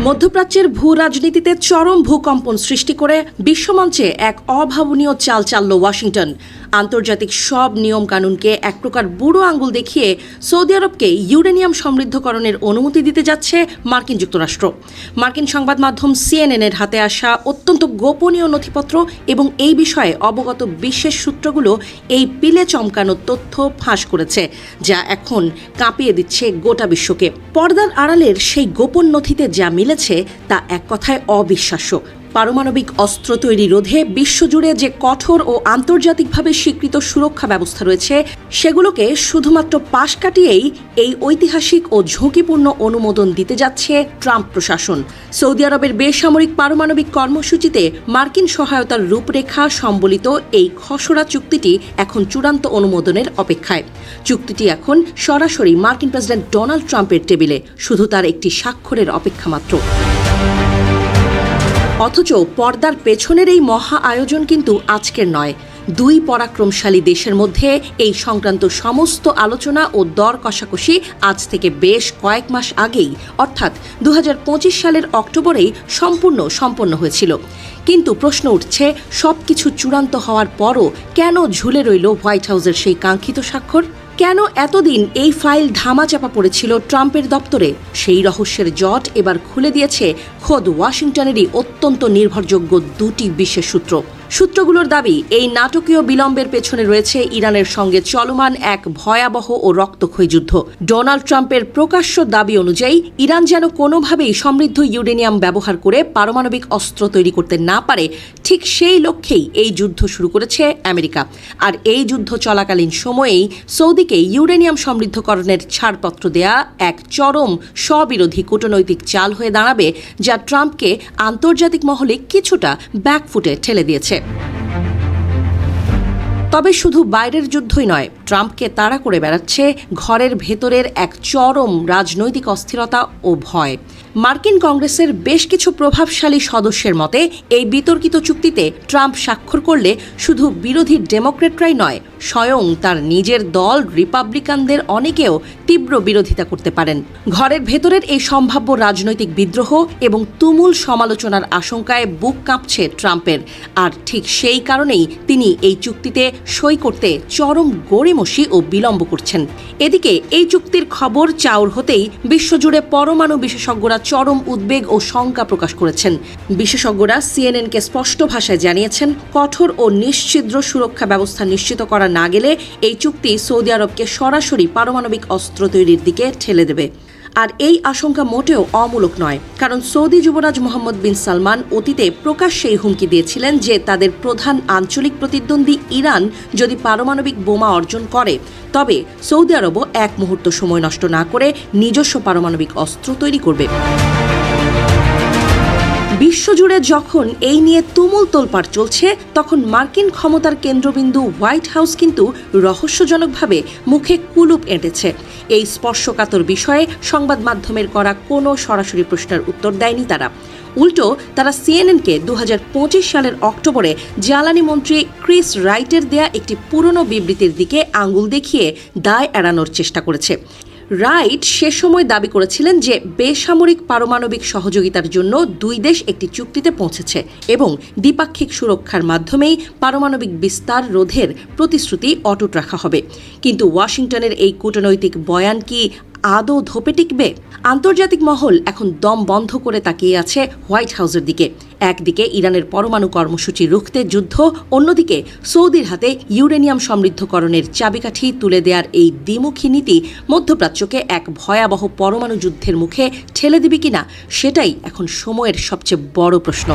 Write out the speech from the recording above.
মধ্যপ্রাচ্যের ভূ রাজনীতিতে চরম ভূকম্পন সৃষ্টি করে বিশ্বমঞ্চে এক অভাবনীয় চাল চালল ওয়াশিংটন। আন্তর্জাতিক সব নিয়মকানুনকে এক প্রকার বুড়ো আঙুল দেখিয়ে সৌদি আরবকে ইউরেনিয়াম সমৃদ্ধকরণের অনুমতি দিতে যাচ্ছে মার্কিন যুক্তরাষ্ট্র। মার্কিন সংবাদ মাধ্যম সিএনএনের হাতে আসা অত্যন্ত গোপনীয় নথিপত্র এবং এই বিষয়ে অবগত বিশেষ সূত্রগুলো এই পিলে চমকানো তথ্য ফাঁস করেছে, যা এখন কাঁপিয়ে দিচ্ছে গোটা বিশ্বকে। পর্দার আড়ালের সেই গোপন নথিতে যা মিলেছে তা এক কথায় অবিশ্বাস্য। পারমাণবিক অস্ত্র তৈরি রোধে বিশ্বজুড়ে যে কঠোর ও আন্তর্জাতিকভাবে স্বীকৃত সুরক্ষা ব্যবস্থা রয়েছে, সেগুলোকে শুধুমাত্র পাশ কাটিয়েই এই ঐতিহাসিক ও ঝুঁকিপূর্ণ অনুমোদন দিতে যাচ্ছে ট্রাম্প প্রশাসন। সৌদি আরবের বেসামরিক পারমাণবিক কর্মসূচিতে মার্কিন সহায়তার রূপরেখা সম্বলিত এই খসড়া চুক্তিটি এখন চূড়ান্ত অনুমোদনের অপেক্ষায়। চুক্তিটি এখন সরাসরি মার্কিন প্রেসিডেন্ট ডোনাল্ড ট্রাম্পের টেবিলে, শুধু তার একটি স্বাক্ষরের অপেক্ষা মাত্র। অথচ পর্দার পেছনের এই মহা আয়োজন কিন্তু আজকের নয়। দুই পরাক্রমশালী দেশের মধ্যে এই সংক্রান্ত সমস্ত আলোচনা ও দর কষাকষি আজ থেকে বেশ কয়েক মাস আগেই, অর্থাৎ 2025 সালের অক্টোবরেই সম্পন্ন হয়েছিল। কিন্তু প্রশ্ন উঠছে, সবকিছু চূড়ান্ত হওয়ার পরও কেন ঝুলে রইল হোয়াইট হাউসের সেই কাঙ্ক্ষিত স্বাক্ষর? কেন এতদিন এই ফাইল ধামাচাপা পড়েছিল ট্রাম্পের দপ্তরে? সেই রহস্যের জট এবার খুলে দিয়েছে খোদ ওয়াশিংটনেরই অত্যন্ত নির্ভরযোগ্য দুটি বিশেষ সূত্রগুলোর দাবি, এই নাটকীয় বিলম্বের পেছনে রয়েছে ইরানের সঙ্গে চলমান এক ভয়াবহ ও রক্তক্ষয়ী যুদ্ধ। ডোনাল্ড ট্রাম্পের প্রকাশ্য দাবি অনুযায়ী ইরান যেন কোনোভাবেই সমৃদ্ধ ইউরেনিয়াম ব্যবহার করে পারমাণবিক অস্ত্র তৈরি করতে না পারে, ঠিক সেই লক্ষ্যেই এই যুদ্ধ শুরু করেছে আমেরিকা। আর এই যুদ্ধ চলাকালীন সময়েই সৌদিকে ইউরেনিয়াম সমৃদ্ধকরণের ছাড়পত্র দেয়া এক চরম স্ববিরোধী কূটনৈতিক চাল হয়ে দাঁড়াবে, যা ট্রাম্পকে আন্তর্জাতিক মহলে কিছুটা ব্যাকফুটে ঠেলে দিয়েছে। তবে শুধু বাইরের যুদ্ধই নয়, ট্রাম্পকে তাড়া করে বেড়াচ্ছে ঘরের ভেতরের এক চরম রাজনৈতিক অস্থিরতা ও ভয়। মার্কিন কংগ্রেসের বেশ কিছু প্রভাবশালী সদস্যের মতে, এই বিতর্কিত চুক্তিতে ট্রাম্প স্বাক্ষর করলে শুধু বিরোধী ডেমোক্রেটরাই নয়, স্বয়ং তার নিজের দল রিপাবলিকানদের অনেকেও তীব্র বিরোধিতা করতে পারেন। ঘরের ভেতরের এই সম্ভাব্য রাজনৈতিক বিদ্রোহ এবং তুমুল সমালোচনার আশঙ্কায় বুক কাঁপছে ট্রাম্পের। আর ঠিক সেই কারণেই তিনি এই চুক্তিতে সই করতে চরম গড়িমসি ও বিলম্ব করছেন। এদিকে এই চুক্তির খবর চাউর হতেই বিশ্বজুড়ে পরমাণু বিশেষজ্ঞরা চরম উদ্বেগ ও শঙ্কা প্রকাশ করেছেন। বিশেষজ্ঞরা সিএনএনকে স্পষ্ট ভাষায় জানিয়েছেন, কঠোর ও নিশ্ছিদ্র সুরক্ষা ব্যবস্থা নিশ্চিত করা না গেলে এই চুক্তি সৌদি আরবকে সরাসরি পারমাণবিক অস্ত্র তৈরির দিকে ঠেলে দেবে। আর এই আশঙ্কা মোটেও অমূলক নয়, কারণ সৌদি যুবরাজ মোহাম্মদ বিন সালমান অতীতে প্রকাশ্যেই হুমকি দিয়েছিলেন যে তাদের প্রধান আঞ্চলিক প্রতিদ্বন্দ্বী ইরান যদি পারমাণবিক বোমা অর্জন করে, তবে সৌদি আরবও এক মুহূর্ত সময় নষ্ট না করে নিজস্ব পারমাণবিক অস্ত্র তৈরি করবে। বিশ্বজুড়ে যখন এই নিয়ে তুমুল তোলপাড় চলছে, তখন মার্কিন ক্ষমতার কেন্দ্রবিন্দু হোয়াইট হাউস কিন্তু রহস্যজনকভাবে মুখে কুলুপ এঁটেছে। এই স্পর্শকাতর বিষয়ে সংবাদ মাধ্যমের করা কোনো সরাসরি প্রশ্নের উত্তর দেয়নি তারা। উল্টো তারা সিএনএনকে 2025 সালের অক্টোবরে জ্বালানি মন্ত্রী ক্রিস রাইটের দেয়া একটি পুরনো বিবৃতির দিকে আঙুল দেখিয়ে দায় এড়ানোর চেষ্টা করেছে। রাইট সে সময় দাবি করেছিলেন যে বেসামরিক পারমাণবিক সহযোগিতার জন্য দুই দেশ একটি চুক্তিতে পৌঁছেছে এবং দ্বিপাক্ষিক সুরক্ষার মাধ্যমেই পারমাণবিক বিস্তার রোধের প্রতিশ্রুতি অটুট রাখা হবে। কিন্তু ওয়াশিংটনের এই কূটনৈতিক বয়ান কি আদৌ ধোপে টিকবে? আন্তর্জাতিক মহল এখন দম বন্ধ করে তাকিয়ে আছে হোয়াইট হাউসের দিকে। একদিকে ইরানের পরমাণু কর্মসূচি রুখতে যুদ্ধ, অন্যদিকে সৌদির হাতে ইউরেনিয়াম সমৃদ্ধকরণের চাবিকাঠি তুলে দেওয়ার এই দ্বিমুখী নীতি মধ্যপ্রাচ্যকে এক ভয়াবহ পরমাণু যুদ্ধের মুখে ঠেলে দিবে কিনা, সেটাই এখন সময়ের সবচেয়ে বড় প্রশ্ন।